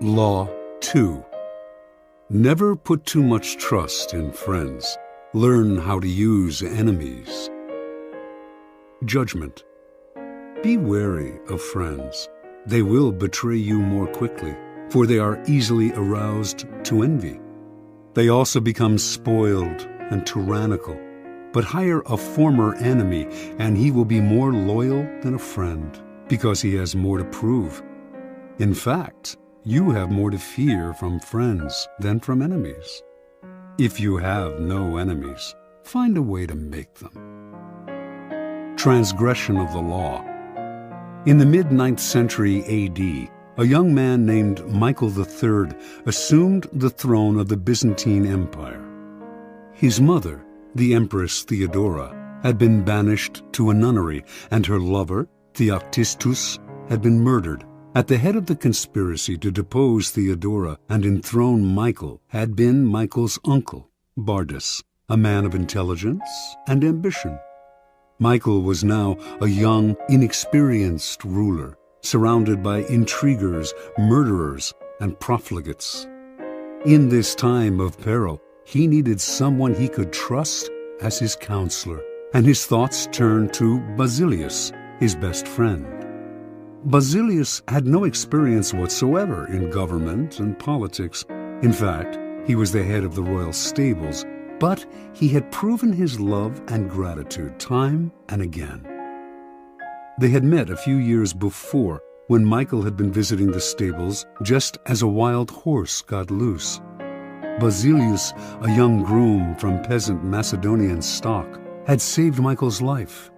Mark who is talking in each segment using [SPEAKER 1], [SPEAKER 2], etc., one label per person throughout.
[SPEAKER 1] Law 2. Never put too much trust in friends. Learn how to use enemies. Judgment. Be wary of friends. They will betray you more quickly, for they are easily aroused to envy. They also become spoiled and tyrannical. But hire a former enemy, and he will be more loyal than a friend, because he has more to prove. In fact, you have more to fear from friends than from enemies. If you have no enemies, find a way to make them. Transgression of the law. In the mid-9th century A.D., a young man named Michael III assumed the throne of the Byzantine Empire. His mother, the Empress Theodora, had been banished to a nunnery, and her lover, Theoctistus, had been murdered. At the head of the conspiracy to depose Theodora and enthrone Michael had been Michael's uncle, Bardas, a man of intelligence and ambition. Michael was now a young, inexperienced ruler, surrounded by intriguers, murderers, and profligates. In this time of peril, he needed someone he could trust as his counselor, and his thoughts turned to Basilius, his best friend. Basilius had no experience whatsoever in government and politics. In fact, he was the head of the royal stables, but he had proven his love and gratitude time and again. They had met a few years before, when Michael had been visiting the stables just as a wild horse got loose. Basilius, a young groom from peasant Macedonian stock, had saved Michael's life.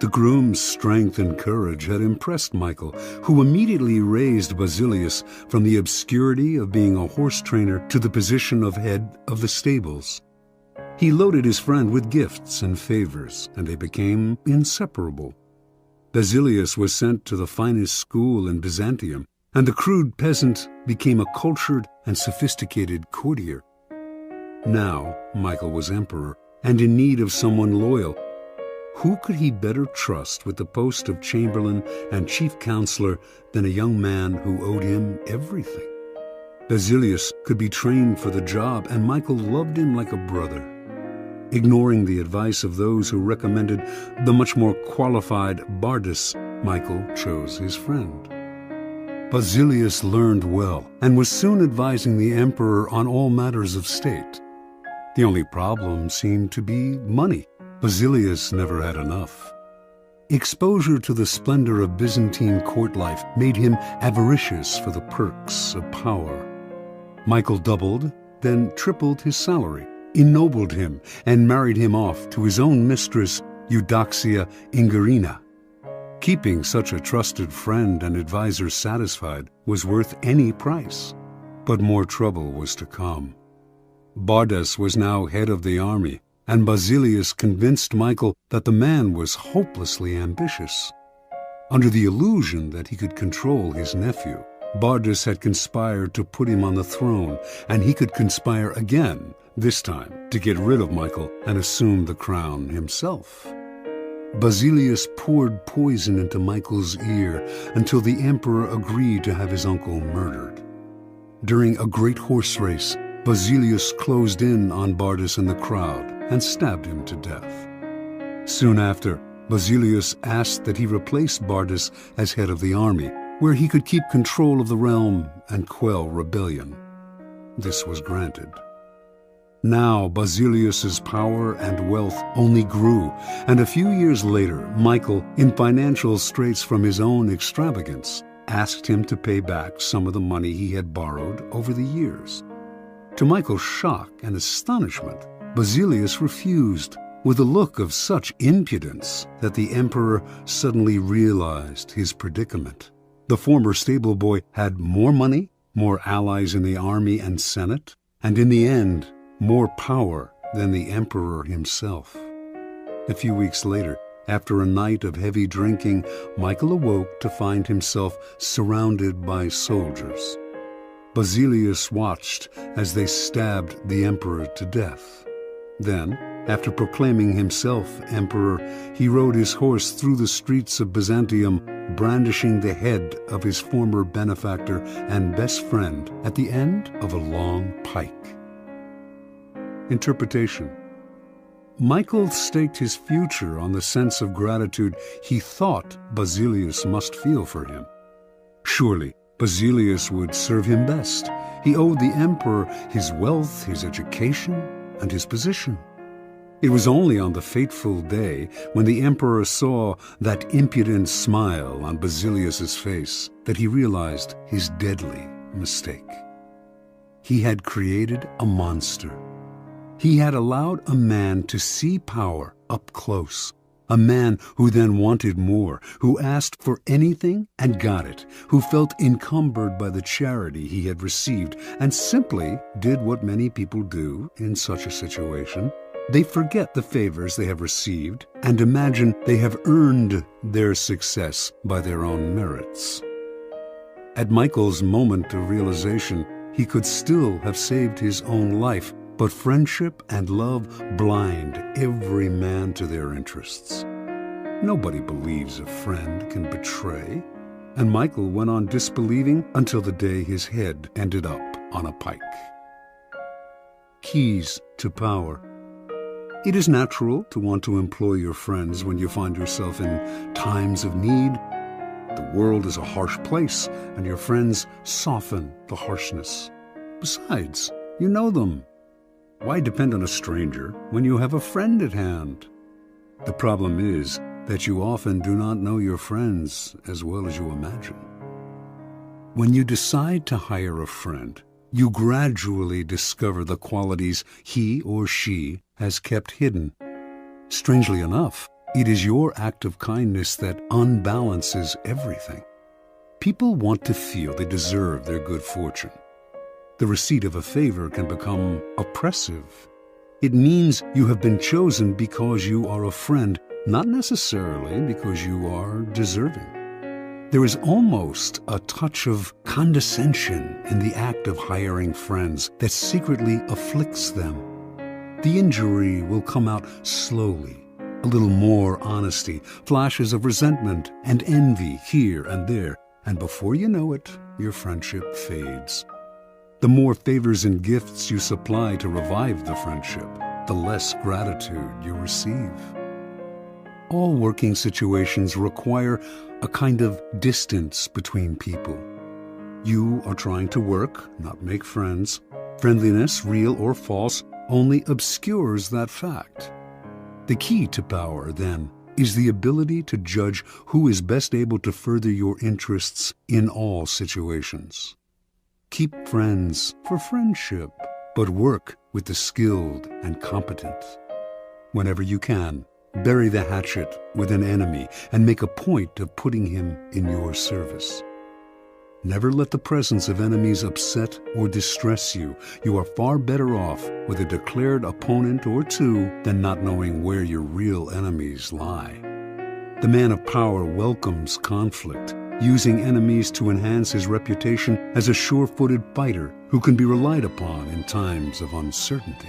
[SPEAKER 1] The groom's strength and courage had impressed Michael, who immediately raised Basilius from the obscurity of being a horse trainer to the position of head of the stables. He loaded his friend with gifts and favors, and they became inseparable. Basilius was sent to the finest school in Byzantium, and the crude peasant became a cultured and sophisticated courtier. Now Michael was emperor and in need of someone loyal. Who could he better trust with the post of chamberlain and chief counselor than a young man who owed him everything? Basilius could be trained for the job, and Michael loved him like a brother. Ignoring the advice of those who recommended the much more qualified Bardas, Michael chose his friend. Basilius learned well and was soon advising the emperor on all matters of state. The only problem seemed to be money. Basilius never had enough. Exposure to the splendor of Byzantine court life made him avaricious for the perks of power. Michael doubled, then tripled his salary, ennobled him, and married him off to his own mistress, Eudoxia Ingerina. Keeping such a trusted friend and advisor satisfied was worth any price. But more trouble was to come. Bardas was now head of the army, and Basilius convinced Michael that the man was hopelessly ambitious. Under the illusion that he could control his nephew, Bardas had conspired to put him on the throne, and he could conspire again, this time to get rid of Michael and assume the crown himself. Basilius poured poison into Michael's ear until the emperor agreed to have his uncle murdered. During a great horse race, Basilius closed in on Bardas in the crowd and stabbed him to death. Soon after, Basilius asked that he replace Bardas as head of the army, where he could keep control of the realm and quell rebellion. This was granted. Now Basilius's power and wealth only grew, and a few years later, Michael, in financial straits from his own extravagance, asked him to pay back some of the money he had borrowed over the years. To Michael's shock and astonishment, Basilius refused, with a look of such impudence that the emperor suddenly realized his predicament. The former stable boy had more money, more allies in the army and senate, and in the end, more power than the emperor himself. A few weeks later, after a night of heavy drinking, Michael awoke to find himself surrounded by soldiers. Basilius watched as they stabbed the emperor to death. Then, After proclaiming himself emperor, he rode his horse through the streets of Byzantium, brandishing the head of his former benefactor and best friend at the end of a long pike. Interpretation. Michael staked his future on the sense of gratitude he thought Basilius must feel for him. Surely, Basilius would serve him best. He owed the emperor his wealth, his education, and his position. It was only on the fateful day when the emperor saw that impudent smile on Basilius's face that he realized his deadly mistake. He had created a monster. He had allowed a man to see power up close, a man who then wanted more, who asked for anything and got it, who felt encumbered by the charity he had received and simply did what many people do in such a situation. They forget the favors they have received and imagine they have earned their success by their own merits. At Michael's moment of realization, he could still have saved his own life, but friendship and love blind every man to their interests. Nobody believes a friend can betray, and Michael went on disbelieving until the day his head ended up on a pike. Keys to power. It is natural to want to employ your friends when you find yourself in times of need. The world is a harsh place, and your friends soften the harshness. Besides, you know them. Why depend on a stranger when you have a friend at hand? The problem is that you often do not know your friends as well as you imagine. When you decide to hire a friend, you gradually discover the qualities he or she has kept hidden. Strangely enough, it is your act of kindness that unbalances everything. People want to feel they deserve their good fortune. The receipt of a favor can become oppressive. It means you have been chosen because you are a friend, not necessarily because you are deserving. There is almost a touch of condescension in the act of hiring friends that secretly afflicts them. The injury will come out slowly, a little more honesty, flashes of resentment and envy here and there, and before you know it, your friendship fades. The more favors and gifts you supply to revive the friendship, the less gratitude you receive. All working situations require a kind of distance between people. You are trying to work, not make friends. Friendliness, real or false, only obscures that fact. The key to power, then, is the ability to judge who is best able to further your interests in all situations. Keep friends for friendship, but work with the skilled and competent. Whenever you can, bury the hatchet with an enemy and make a point of putting him in your service. Never let the presence of enemies upset or distress you. You are far better off with a declared opponent or two than not knowing where your real enemies lie. The man of power welcomes conflict, using enemies to enhance his reputation as a sure-footed fighter who can be relied upon in times of uncertainty.